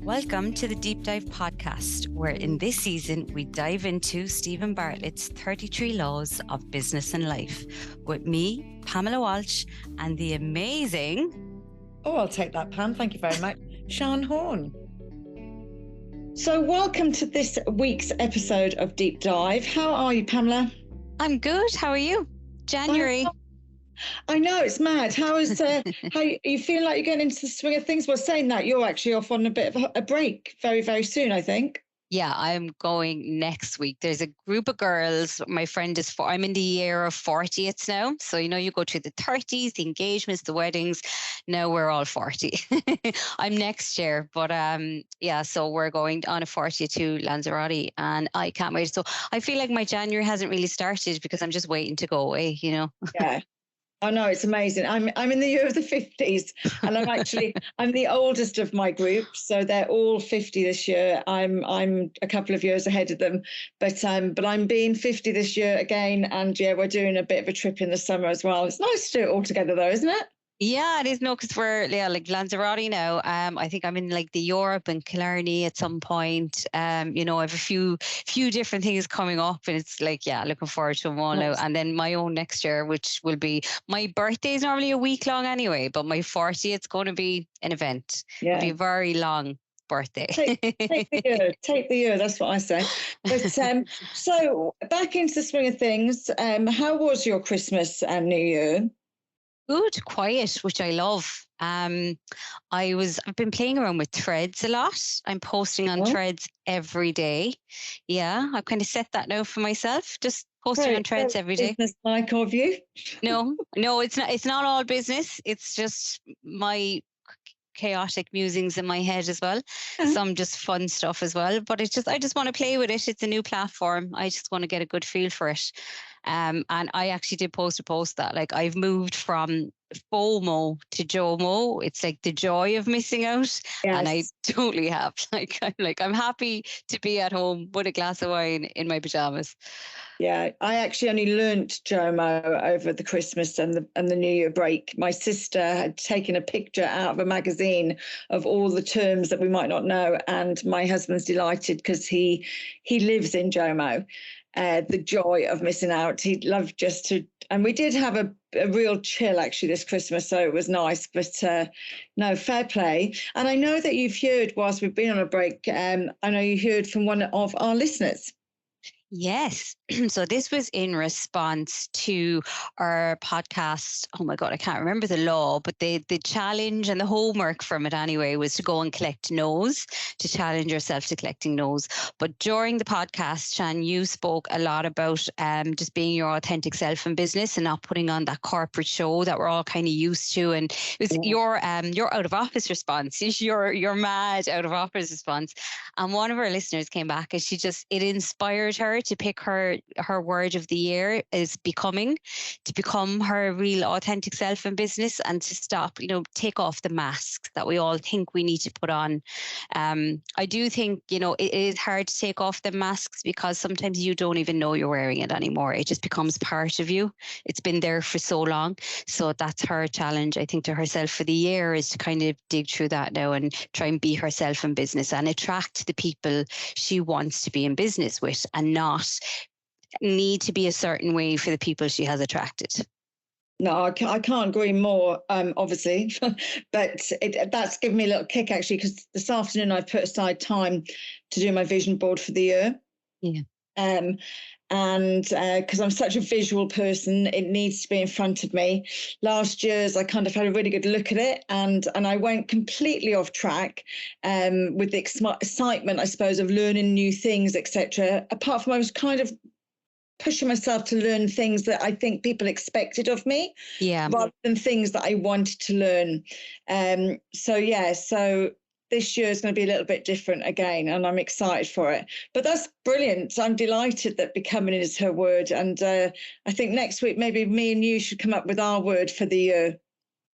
Welcome to the Deep Dive podcast, where in this season we dive into Stephen Bartlett's 33 Laws of Business and Life with me, Pamela Walsh, and the amazing... Oh, I'll take that, Pam. Thank you very much. Sian Horn. So welcome to this week's episode of Deep Dive. How are you, Pamela? I'm good. How are you? January. I know, it's mad. How you feel like you're getting into the swing of things? Well, saying that, you're actually off on a bit of a break very, very soon, I think. Yeah, I'm going next week. There's a group of girls. My friend is I'm in the year of 40th now. So, you go through the 30s, the engagements, the weddings. Now we're all 40. I'm next year. But so we're going on a 40th to Lanzarote and I can't wait. So I feel like my January hasn't really started because I'm just waiting to go away, Yeah. Oh no, it's amazing. I'm in the year of the 50s and I'm the oldest of my group. So they're all 50 this year. I'm a couple of years ahead of them, but I'm being 50 this year again. And yeah, we're doing a bit of a trip in the summer as well. It's nice to do it all together though, isn't it? Yeah, it is. No, because we're like Lanzarote now. I think I'm in like the Europe and Killarney at some point. I have a few different things coming up, and it's like, yeah, looking forward to them all now. And then my own next year, which will be my birthday is normally a week long anyway, but my 40th, it's going to be an event. Yeah. It'll be a very long birthday. Take the year. That's what I say. But so back into the swing of things. How was your Christmas and New Year? Good, quiet, which I love. I've been playing around with threads a lot. I'm posting on threads every day. Yeah, I've kind of set that now for myself. Just posting on threads every day. Business-like of you? No, it's not. It's not all business. It's just my chaotic musings in my head as well. Some just fun stuff as well. But I just want to play with it. It's a new platform. I just want to get a good feel for it. And I actually did post a post that like I've moved from FOMO to JOMO. It's like the joy of missing out. Yes. And I totally have. I'm happy to be at home with a glass of wine in my pajamas. Yeah, I actually only learnt JOMO over the Christmas and the New Year break. My sister had taken a picture out of a magazine of all the terms that we might not know, and my husband's delighted because he lives in JOMO. The joy of missing out. He'd love just to, and we did have a real chill actually this Christmas, so it was nice. But no, fair play. And I know that you've heard whilst we've been on a break. I know you heard from one of our listeners. Yes. So this was in response to our podcast. Oh my God, I can't remember the law, but the challenge and the homework from it anyway was to go and collect no's, to challenge yourself to collecting no's. But during the podcast, Shan, you spoke a lot about just being your authentic self in business and not putting on that corporate show that we're all kind of used to. And it was your out of office response, your mad out of office response. And one of our listeners came back and it inspired her to pick her word of the year is to become her real authentic self in business and to stop, take off the masks that we all think we need to put on. I do think, it is hard to take off the masks because sometimes you don't even know you're wearing it anymore. It just becomes part of you. It's been there for so long. So that's her challenge, I think, to herself for the year is to kind of dig through that now and try and be herself in business and attract the people she wants to be in business with and not need to be a certain way for the people she has attracted. No, I can't agree more, obviously, but that's given me a little kick actually, because this afternoon I've put aside time to do my vision board for the year. Yeah. And because I'm such a visual person, it needs to be in front of me. Last year's I kind of had a really good look at it, and I went completely off track with the excitement, I suppose, of learning new things, etc. Apart from I was kind of pushing myself to learn things that I think people expected of me, rather than things that I wanted to learn. So this year is going to be a little bit different again, and I'm excited for it. But that's brilliant. I'm delighted that becoming is her word. And I think next week, maybe me and you should come up with our word for the year.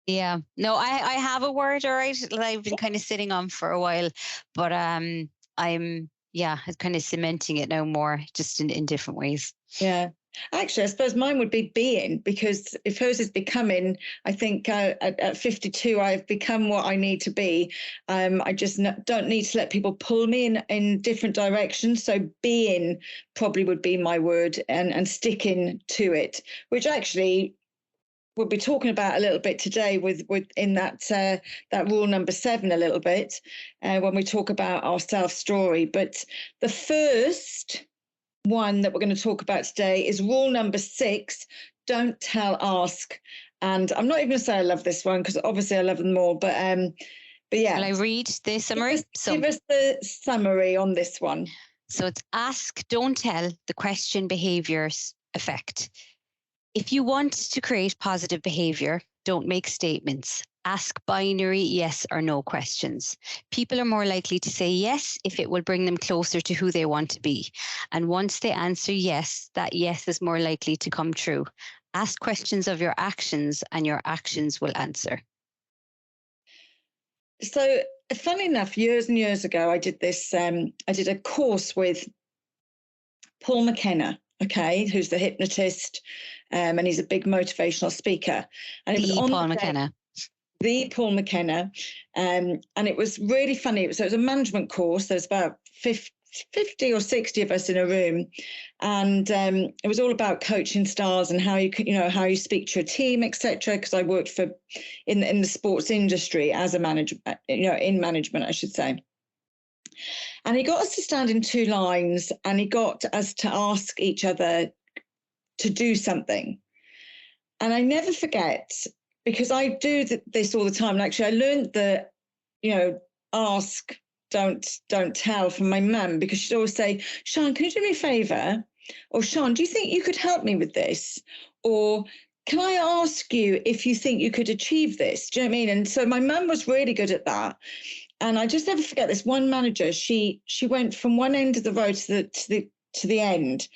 Yeah. No, I have a word, all right, that I've been kind of sitting on for a while, but I'm kind of cementing it now more just in different ways. Yeah. Actually, I suppose mine would be being, because if hers is becoming, I think at 52, I've become what I need to be. I just don't need to let people pull me in different directions. So being probably would be my word, and sticking to it, which actually we'll be talking about a little bit today with in that rule number 7 a little bit when we talk about our self story. But the first one that we're going to talk about today is rule number 6: don't tell, ask. And I'm not even going to say I love this one, because obviously I love them all, but yeah. Will I read the summary? Give us the summary on this one. So it's ask, don't tell, the question behaviors effect. If you want to create positive behavior, don't make statements. Ask binary yes or no questions. People are more likely to say yes if it will bring them closer to who they want to be. And once they answer yes, that yes is more likely to come true. Ask questions of your actions and your actions will answer. So, funny enough, years and years ago, I did this. I did a course with Paul McKenna, okay, who's the hypnotist, and he's a big motivational speaker. And it was on Paul McKenna. The Paul McKenna, and it was really funny. So it was a management course. There's about 50 or 60 of us in a room, and it was all about coaching stars and how you could, how you speak to your team, etc. Because I worked in the sports industry as a manager, in management, I should say. And he got us to stand in 2 lines, and he got us to ask each other to do something. And I never forget, because I do this all the time. And actually, I learned the, ask, don't tell from my mum, because she'd always say, Sean, can you do me a favour? Or Sean, do you think you could help me with this? Or can I ask you if you think you could achieve this? Do you know what I mean? And so my mum was really good at that. And I just never forget this one manager. She went from one end of the road to the end,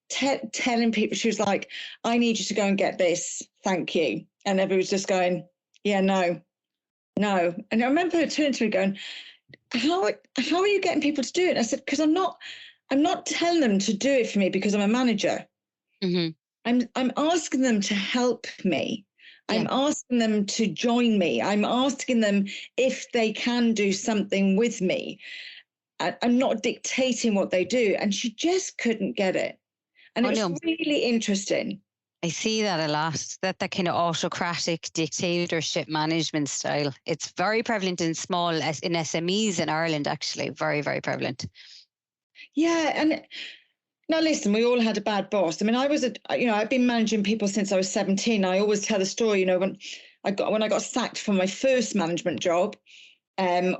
telling people, she was like, I need you to go and get this. Thank you. And everybody was just going, yeah, no. And I remember her turning to me going, how are you getting people to do it? And I said, because I'm not telling them to do it for me because I'm a manager. Mm-hmm. I'm asking them to help me. Yeah. I'm asking them to join me. I'm asking them if they can do something with me. I'm not dictating what they do. And she just couldn't get it. And it was really interesting. I see that a lot, that kind of autocratic dictatorship management style. It's very prevalent in SMEs in Ireland, actually. Very, very prevalent. Yeah. And now listen, we all had a bad boss. I mean, I've been managing people since I was 17. I always tell the story, when I got sacked from my first management job, I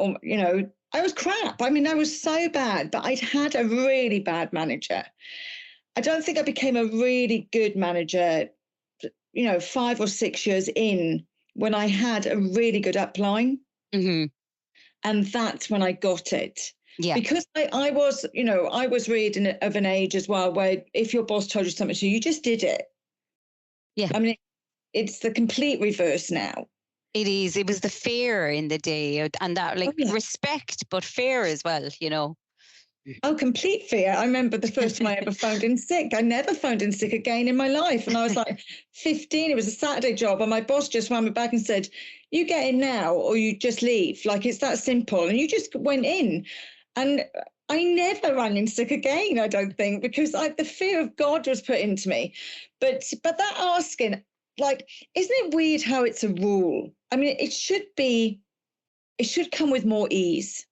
was crap. I mean, I was so bad, but I'd had a really bad manager. I don't think I became a really good manager, 5 or 6 years in, when I had a really good upline. Mm-hmm. And that's when I got it. Yeah. Because I was really of an age as well, where if your boss told you something to you just did it. Yeah. I mean, it's the complete reverse now. It is. It was the fear in the day, and that respect, but fear as well, Oh, complete fear. I remember the first time I ever phoned in sick. I never phoned in sick again in my life. And I was like 15. It was a Saturday job. And my boss just ran me back and said, you get in now or you just leave. Like, it's that simple. And you just went in. And I never ran in sick again, I don't think, because the fear of God was put into me. But that asking, like, isn't it weird how it's a rule? I mean, it should come with more ease.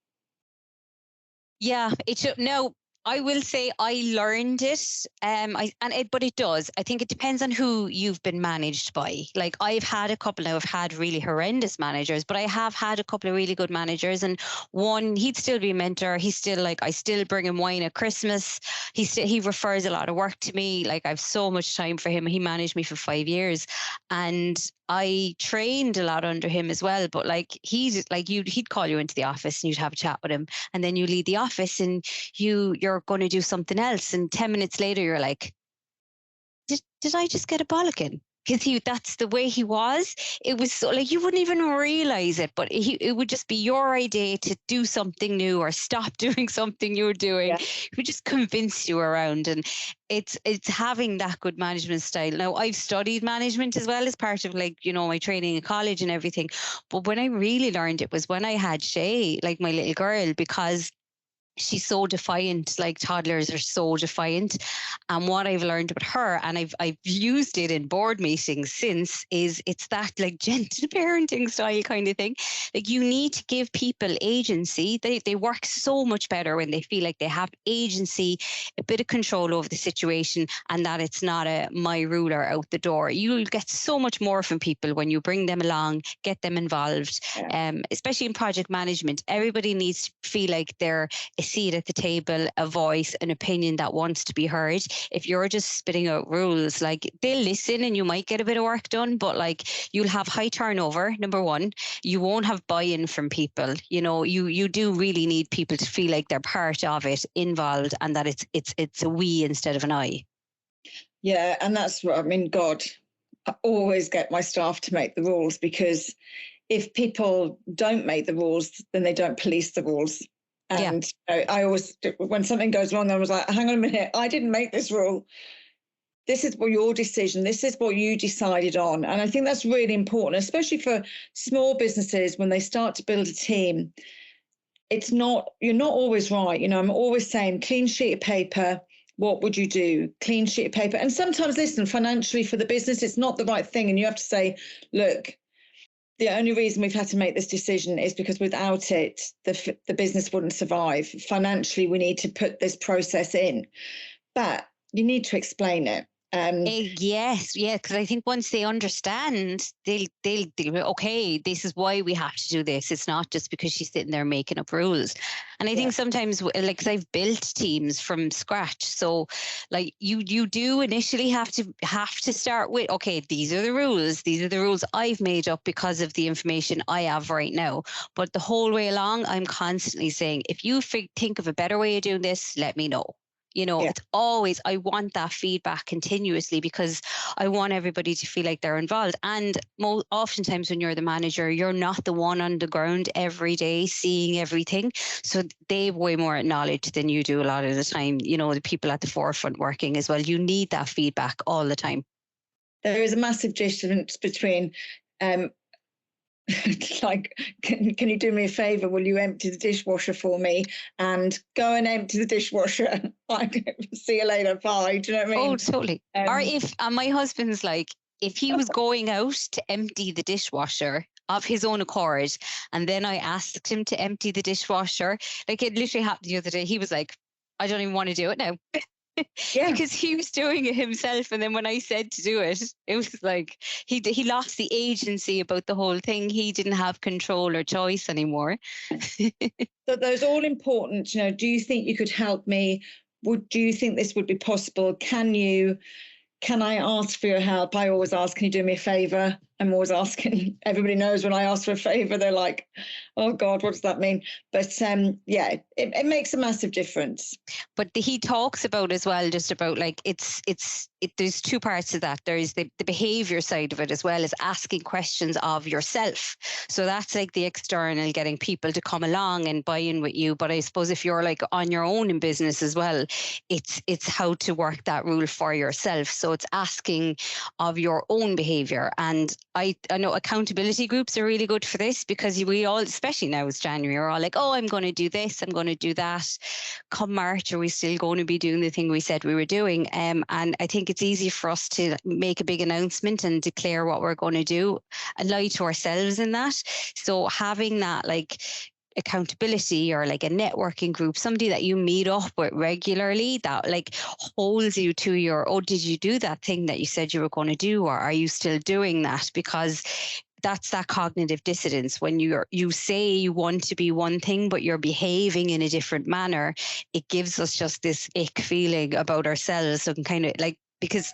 Yeah, it should. No, I will say I learned it, but it does. I think it depends on who you've been managed by. Like, I've had a couple now. I've had really horrendous managers, but I have had a couple of really good managers. And one, he'd still be a mentor. He's still like, I still bring him wine at Christmas. He refers a lot of work to me. Like, I have so much time for him. He managed me for 5 years, and I trained a lot under him as well. But like, he'd call you into the office and you'd have a chat with him, and then you leave the office and you're going to do something else, and 10 minutes later you're like, did I just get a bollocking? because that's the way he was. It was so like you wouldn't even realize it, but it would just be your idea to do something new or stop doing something you were doing. Yeah. He would just convince you around, and it's having that good management style. Now I've studied management as well as part of like, you know, my training in college and everything, but when I really learned it was when I had Shay, like my little girl, because she's so defiant. Like toddlers are so defiant, and what I've learned with her, and I've used it in board meetings since, is it's that like gentle parenting style kind of thing. Like you need to give people agency. They work so much better when they feel like they have agency, a bit of control over the situation, and that it's not a my ruler out the door. You'll get so much more from people when you bring them along, get them involved. Especially in project management, everybody needs to feel like they're a seat at the table, a voice, an opinion that wants to be heard. If you're just spitting out rules, like they'll listen and you might get a bit of work done, but like you'll have high turnover, number one. You won't have buy-in from people. You know, you do really need people to feel like they're part of it, involved, and that it's a we instead of an I. Yeah, and that's what I mean. God, I always get my staff to make the rules, because if people don't make the rules, then they don't police the rules. And I always, when something goes wrong, I was like, hang on a minute, I didn't make this rule. This is your decision. This is what you decided on. And I think that's really important, especially for small businesses when they start to build a team. You're not always right. You know, I'm always saying clean sheet of paper. What would you do? Clean sheet of paper. And sometimes, listen, financially for the business, it's not the right thing. And you have to say, look, the only reason we've had to make this decision is because without it, the business wouldn't survive. Financially, we need to put this process in, but you need to explain it. Yes, yeah, because I think once they understand, they'll okay, this is why we have to do this. It's not just because she's sitting there making up rules. And I think sometimes, like, cause I've built teams from scratch, so like you do initially have to start with, okay, these are the rules. These are the rules I've made up because of the information I have right now. But the whole way along, I'm constantly saying, if you think of a better way of doing this, let me know. You know, it's always, I want that feedback continuously, because I want everybody to feel like they're involved. And oftentimes when you're the manager, you're not the one on the ground every day seeing everything. So they have way more knowledge than you do a lot of the time. You know, the people at the forefront working as well. You need that feedback all the time. There is a massive difference between like, can you do me a favor? Will you empty the dishwasher for me? And go and empty the dishwasher. Like, see you later. Bye. Do you know what I mean? Oh, totally. Or if my husband's like, if he was going out to empty the dishwasher of his own accord, and then I asked him to empty the dishwasher, like it literally happened the other day. He was like, I don't even want to do it now. Because he was doing it himself, and then when I said to do it, it was like he lost the agency about the whole thing. He didn't have control or choice anymore. So those all important. You know, do you think you could help me? Do you think this would be possible? Can I ask for your help? I always ask, can you do me a favor? I'm always asking. Everybody knows when I ask for a favor, they're like, oh God, what does that mean? But it makes a massive difference. But he talks about as well, just about like, there's two parts of that. There is the behavior side of it, as well as asking questions of yourself. So that's like the external, getting people to come along and buy in with you. But I suppose if you're like on your own in business as well, it's how to work that rule for yourself. So it's asking of your own behavior. And I know accountability groups are really good for this, because we all, especially now it's January, we're all like, oh, I'm going to do this, I'm going to do that. Come March, are we still going to be doing the thing we said we were doing? And I think it's easy for us to make a big announcement and declare what we're going to do and lie to ourselves in that. So having that like accountability, or like a networking group, somebody that you meet up with regularly, that like holds you to your, oh, did you do that thing that you said you were going to do, or are you still doing that? Because that's that cognitive dissonance. When you say you want to be one thing, but you're behaving in a different manner, it gives us just this ick feeling about ourselves. So kind of like, because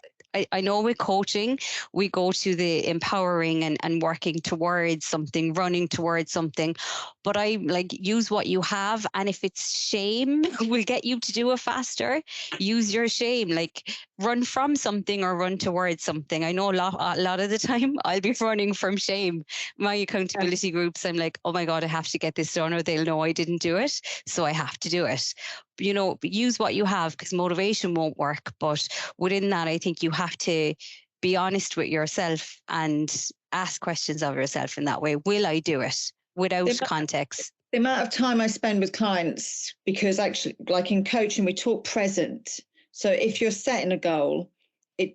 I know with coaching, we go to the empowering and working towards something, running towards something. But I like use what you have. And if it's shame will get you to do it faster, use your shame. Like run from something or run towards something. I know a lot of the time I'll be running from shame. My accountability groups, I'm like, oh my God, I have to get this done or they'll know I didn't do it. So I have to do it. You know, use what you have, because motivation won't work. But within that, I think you have to be honest with yourself and ask questions of yourself in that way. Will I do it without context? The amount of time I spend with clients, because actually, like in coaching, we talk present. So if you're setting a goal, a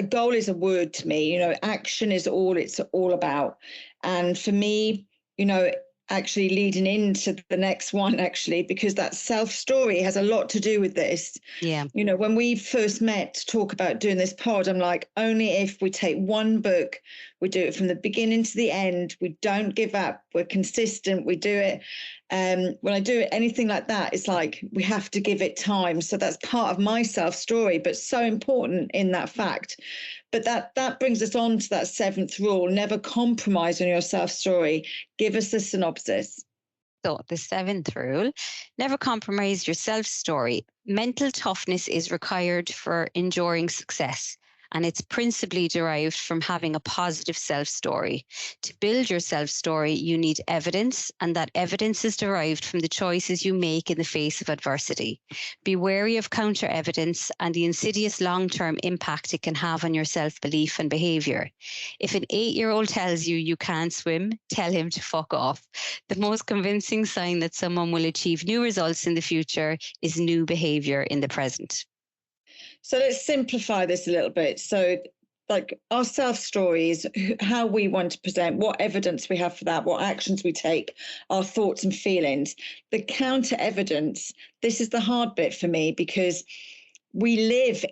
goal is a word to me. You know, action is all it's all about. And for me, you know, actually leading into the next one, actually, because that self story has a lot to do with this. Yeah. You know, when we first met to talk about doing this pod, I'm like, only if we take one book, we do it from the beginning to the end, we don't give up, we're consistent, we do it. When I do anything like that, it's like we have to give it time. So that's part of my self story, but so important in that fact. But that brings us on to that 7th rule: never compromise on your self story. Give us a synopsis. So the 7th rule: never compromise your self story. Mental toughness is required for enduring success, and it's principally derived from having a positive self story. To build your self story, you need evidence, and that evidence is derived from the choices you make in the face of adversity. Be wary of counter evidence and the insidious long-term impact it can have on your self-belief and behavior. If an 8-year-old tells you you can't swim, tell him to fuck off. The most convincing sign that someone will achieve new results in the future is new behavior in the present. So let's simplify this a little bit. So like our self stories, how we want to present, what evidence we have for that, what actions we take, our thoughts and feelings. The counter evidence, this is the hard bit for me, because we live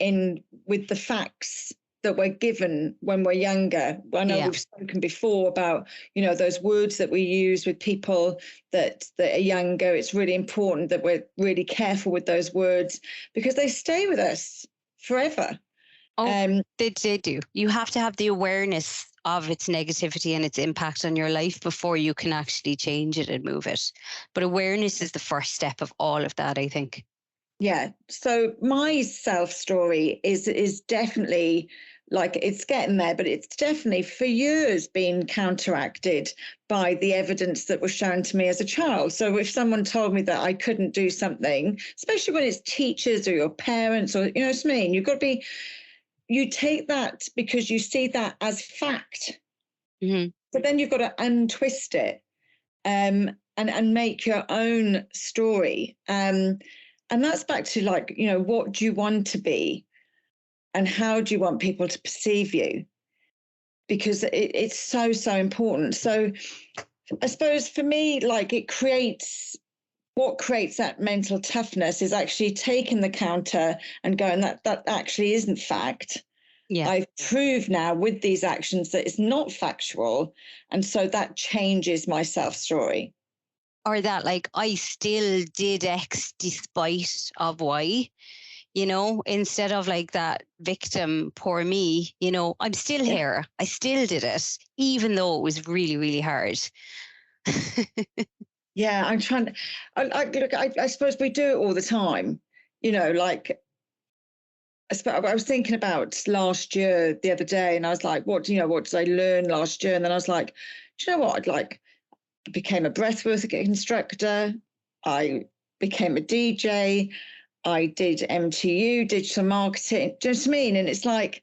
with the facts that we're given when we're younger. I know we've spoken before about, you know, those words that we use with people that are younger. It's really important that we're really careful with those words, because they stay with us forever. They do. You have to have the awareness of its negativity and its impact on your life before you can actually change it and move it. But awareness is the first step of all of that, I think. Yeah. So my self story is definitely, like, it's getting there, but it's definitely for years been counteracted by the evidence that was shown to me as a child. So if someone told me that I couldn't do something, especially when it's teachers or your parents, or, you know what I mean, you take that because you see that as fact. Mm-hmm. But then you've got to untwist it and make your own story. And that's back to, like, you know, what do you want to be and how do you want people to perceive you? Because it's so, so important. So I suppose for me, like, what creates that mental toughness is actually taking the counter and going, that actually isn't fact. Yeah. I've proved now with these actions that it's not factual. And so that changes my self story. Or that, like, I still did X despite of Y, you know, instead of like that victim, poor me, you know, I'm still here. I still did it, even though it was really, really hard. Yeah, I'm trying to, I suppose we do it all the time, you know, like, I was thinking about last year the other day, and I was like, what did I learn last year? And then I was like, do you know what? I became a breathwork instructor. I became a DJ. I did MTU, digital marketing. Do you know what I mean? And it's like,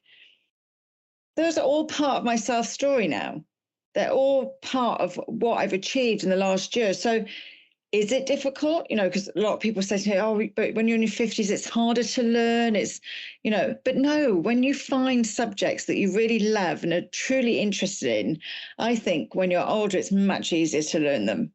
those are all part of my self story now. They're all part of what I've achieved in the last year. So is it difficult? You know, because a lot of people say to me, oh, but when you're in your 50s, it's harder to learn. It's, you know, but no, when you find subjects that you really love and are truly interested in, I think when you're older, it's much easier to learn them.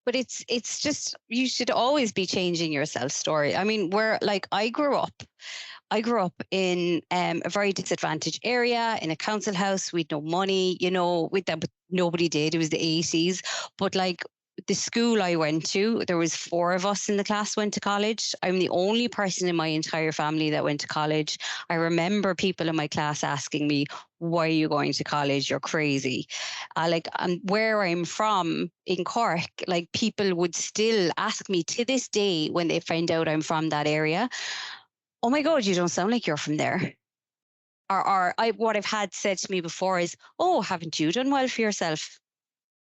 But it's just, you should always be changing your self story. I mean, I grew up in a very disadvantaged area in a council house. We'd no money, you know, with that, but nobody did. It was the 80s. But like, the school I went to, there was 4 of us in the class went to college. I'm the only person in my entire family that went to college. I remember people in my class asking me, why are you going to college? You're crazy. Where I'm from in Cork, like people would still ask me to this day when they find out I'm from that area, oh my God, you don't sound like you're from there. What I've had said to me before is, oh, haven't you done well for yourself?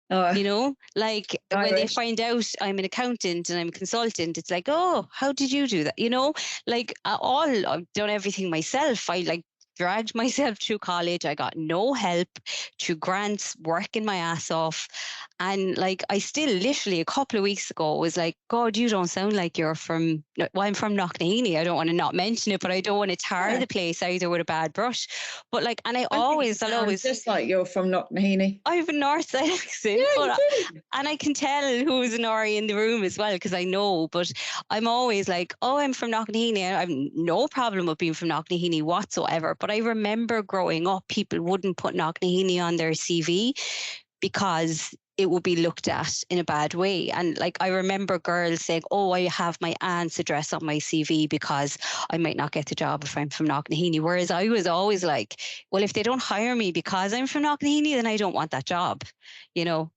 Oh, You know, like when they Irish. find out I'm an accountant and I'm a consultant, it's like, oh, how did you do that? You know, like I've done everything myself. I like dragged myself through college. I got no help, through grants, working my ass off. And like, I still literally a couple of weeks ago was like, God, you don't sound like you're from, well, I'm from Knocknaheeny. I don't want to not mention it, but I don't want to tar the place either with a bad brush. But like, and I'll always, just like you're from Knocknaheeny. I have a north side accent, and I can tell who's an Ori in the room as well because I know. But I'm always like, oh, I'm from Knocknaheeny. I have no problem with being from Knocknaheeny whatsoever. But I remember growing up, people wouldn't put Knocknaheeny on their CV because it would be looked at in a bad way. And like, I remember girls saying, oh, I have my aunt's address on my CV because I might not get the job if I'm from Knocknaheeny. Whereas I was always like, well, if they don't hire me because I'm from Knocknaheeny, then I don't want that job, you know?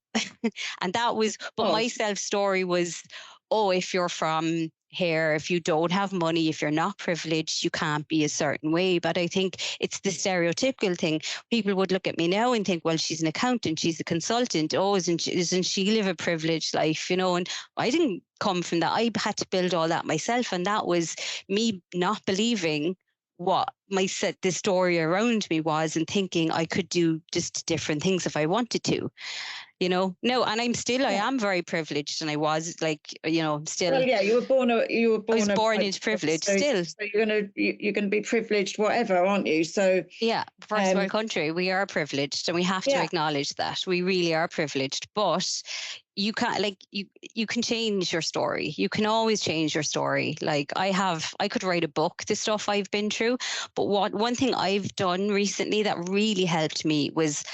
And that was, but my self story was, oh, if you're from here, if you don't have money, if you're not privileged, you can't be a certain way. But I think it's the stereotypical thing. People would look at me now and think, well, she's an accountant, she's a consultant. Oh, doesn't she live a privileged life? You know, and I didn't come from that. I had to build all that myself. And that was me not believing what the story around me was and thinking I could do just different things if I wanted to. You know, no, and I am very privileged, and I was like, you know, still. Well, yeah, you were born. I was born into privilege, so, still. So you're gonna be privileged, whatever, aren't you? So yeah, first world country, we are privileged, and we have to acknowledge that we really are privileged. But you can't, like, you can change your story. You can always change your story. Like I could write a book, the stuff I've been through. But one thing I've done recently that really helped me was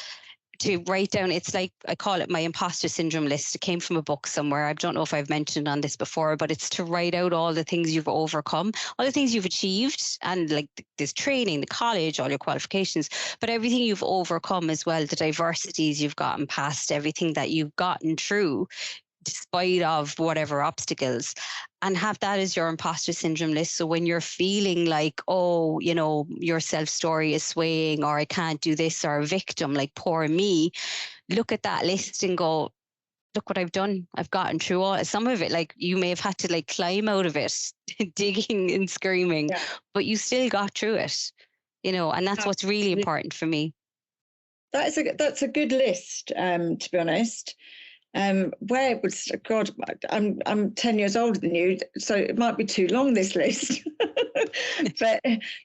to write down, it's like, I call it my imposter syndrome list. It came from a book somewhere. I don't know if I've mentioned on this before, but it's to write out all the things you've overcome, all the things you've achieved, and like this training, the college, all your qualifications, but everything you've overcome as well, the diversities you've gotten past, everything that you've gotten through despite of whatever obstacles, and have that as your imposter syndrome list. So when you're feeling like, oh, you know, your self story is swaying, or I can't do this, or a victim, like poor me, look at that list and go, look what I've done. I've gotten through all some of it. Like you may have had to like climb out of it, digging and screaming, but you still got through it, you know, and that's what's really important for me. That's a good list, to be honest. Where was, God, I'm 10 years older than you, so it might be too long, this list. But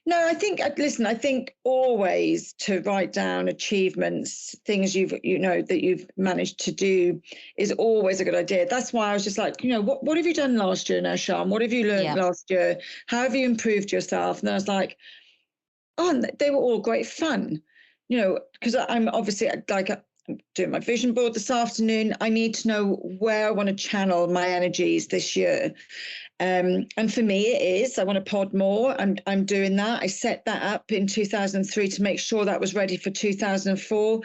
no, I think always to write down achievements, things that you've managed to do, is always a good idea. That's why I was just like, you know, what have you done last year now, Sian? What have you learned last year? How have you improved yourself? And then I was like, oh, they were all great fun, you know, because I'm obviously like, I'm doing my vision board this afternoon. I need to know where I want to channel my energies this year. And for me, it is, I want to pod more. I'm doing that. I set that up in 2003 to make sure that was ready for 2004.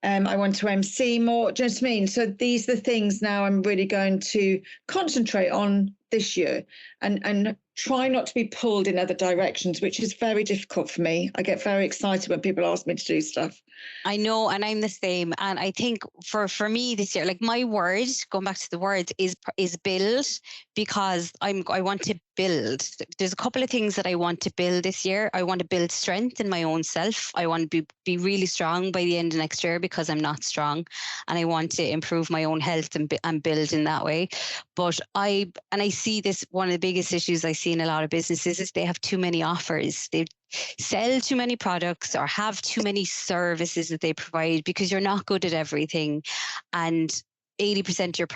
I want to MC more. Do you know what I mean? So these are the things now I'm really going to concentrate on this year, and try not to be pulled in other directions, which is very difficult for me. I get very excited when people ask me to do stuff. I know, and I'm the same. And I think for me this year, like my word, going back to the word, is build, because I want to build. There's a couple of things that I want to build this year. I want to build strength in my own self. I want to be really strong by the end of next year because I'm not strong, and I want to improve my own health and build in that way. But I see this, one of the biggest issues I see in a lot of businesses is they have too many offers. They sell too many products or have too many services that they provide because you're not good at everything. And 80% of your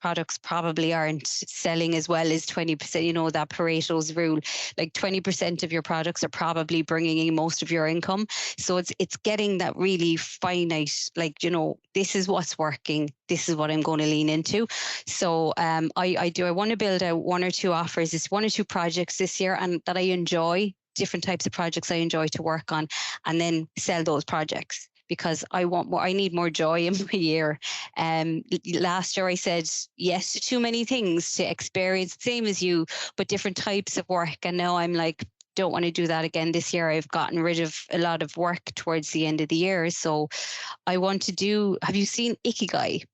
products probably aren't selling as well as 20%, you know, that Pareto's rule. Like 20% of your products are probably bringing in most of your income. So it's getting that really finite, like, you know, this is what's working. This is what I'm going to lean into. So I want to build out 1 or 2 offers. It's 1 or 2 projects this year and that I enjoy, different types of projects I enjoy to work on, and then sell those projects. Because I want more, I need more joy in my year. Last year I said yes to too many things to experience, same as you, but different types of work. And now I'm like, don't want to do that again this year. I've gotten rid of a lot of work towards the end of the year. So I want to do, have you seen Ikigi?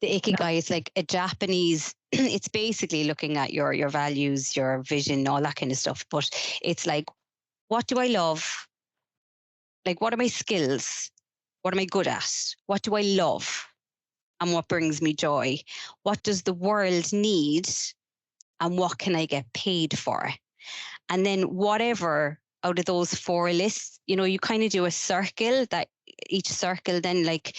The Ikigai is like a Japanese, it's basically looking at your values, your vision, all that kind of stuff. But it's like, what do I love? Like, what are my skills? What am I good at? What do I love? And what brings me joy? What does the world need? And what can I get paid for? And then whatever out of those 4 lists, you know, you kind of do a circle that each circle then like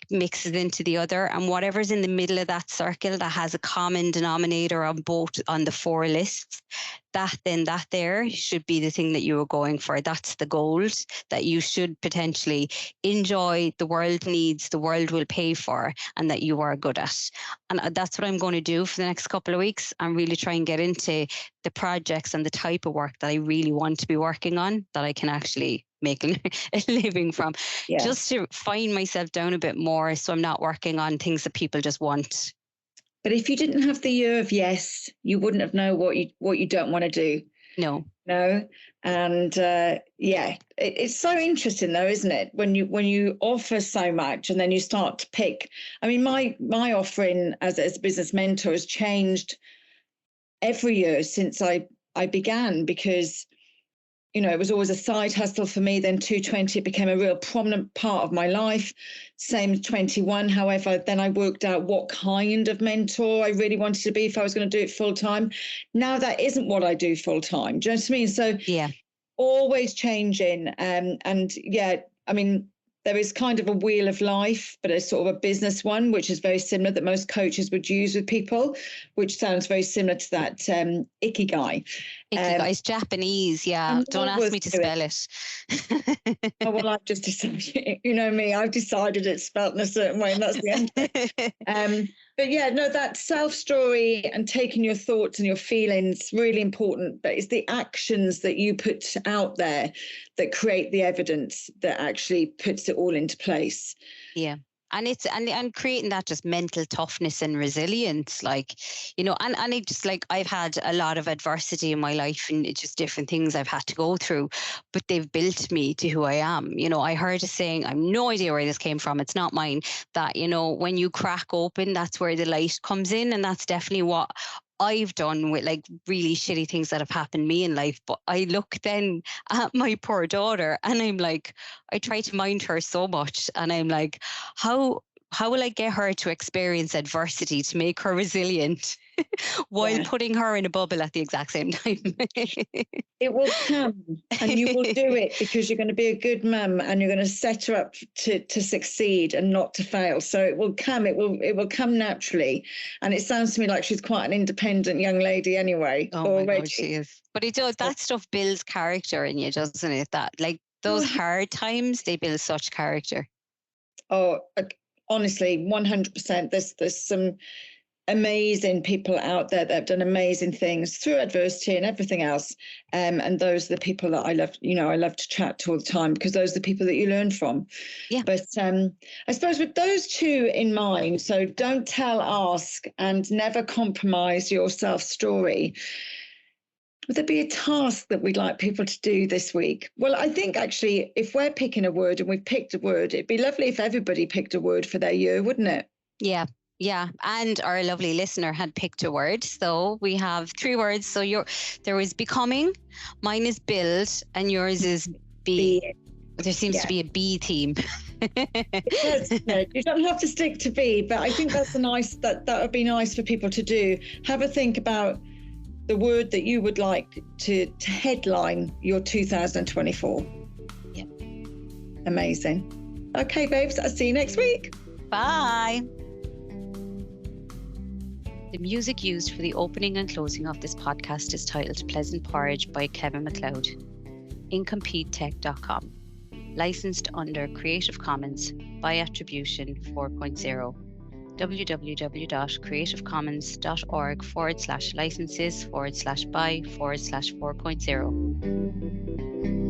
mixes into the other, and whatever's in the middle of that circle that has a common denominator on the 4 lists, that there should be the thing that you were going for. That's the gold that you should potentially enjoy, the world needs, the world will pay for, and that you are good at. And that's what I'm going to do for the next couple of weeks. I'm really trying to get into the projects and the type of work that I really want to be working on, that I can actually make a living from, just to find myself down a bit more, so I'm not working on things that people just want. But if you didn't have the year of yes, you wouldn't have known what you don't want to do. No. And it's so interesting though, isn't it? When you offer so much and then you start to pick. I mean, my offering as a business mentor has changed every year since I began, because, you know, it was always a side hustle for me. Then 220 became a real prominent part of my life. Same as 21. However, then I worked out what kind of mentor I really wanted to be if I was going to do it full time. Now that isn't what I do full time. Do you know what I mean? So always changing. I mean, there is kind of a wheel of life, but it's sort of a business one, which is very similar, that most coaches would use with people, which sounds very similar to that Ikigai. Ikigai is Japanese, yeah. Don't ask me to spell it. Oh, well, I've just decided, you know me, I've decided it's spelled in a certain way, and that's the end. But yeah, no, that self-story and taking your thoughts and your feelings, really important. But it's the actions that you put out there that create the evidence that actually puts it all into place. Yeah. And it's and creating that just mental toughness and resilience, like, you know, and it just, like, I've had a lot of adversity in my life, and it's just different things I've had to go through, but they've built me to who I am. You know, I heard a saying, I have no idea where this came from, it's not mine, that, you know, when you crack open, that's where the light comes in. And that's definitely what I've done with, like, really shitty things that have happened to me in life. But I look then at my poor daughter and I'm like, I try to mind her so much, and I'm like, how will I get her to experience adversity to make her resilient while putting her in a bubble at the exact same time? It will come, and you will do it because you're going to be a good mum, and you're going to set her up to succeed and not to fail. So it will come. It will come naturally. And it sounds to me like she's quite an independent young lady anyway. Oh already. My God, she is. But it does. That stuff builds character in you, doesn't it? That, like, those hard times, they build such character. Oh, honestly, 100%. There's some amazing people out there that have done amazing things through adversity and everything else. And those are the people that I love, you know, I love to chat to all the time, because those are the people that you learn from. Yeah. But I suppose with those 2 in mind, so don't tell, ask, and never compromise your self-story. Would there be a task that we'd like people to do this week? Well, I think actually, if we're picking a word and we've picked a word, it'd be lovely if everybody picked a word for their year, wouldn't it? Yeah. Yeah. And our lovely listener had picked a word. So we have 3 words. So there was becoming, mine is build, and yours is be. There seems to be a B theme. Yes, you don't have to stick to B, but I think that's that would be nice for people to do. Have a think about the word that you would like to headline your 2024. Yeah. Amazing. Okay, babes, I'll see you next week. Bye. The music used for the opening and closing of this podcast is titled Pleasant Porridge by Kevin MacLeod. IncompeteTech.com. Licensed under Creative Commons by Attribution 4.0. www.creativecommons.org/licenses/by/4.0.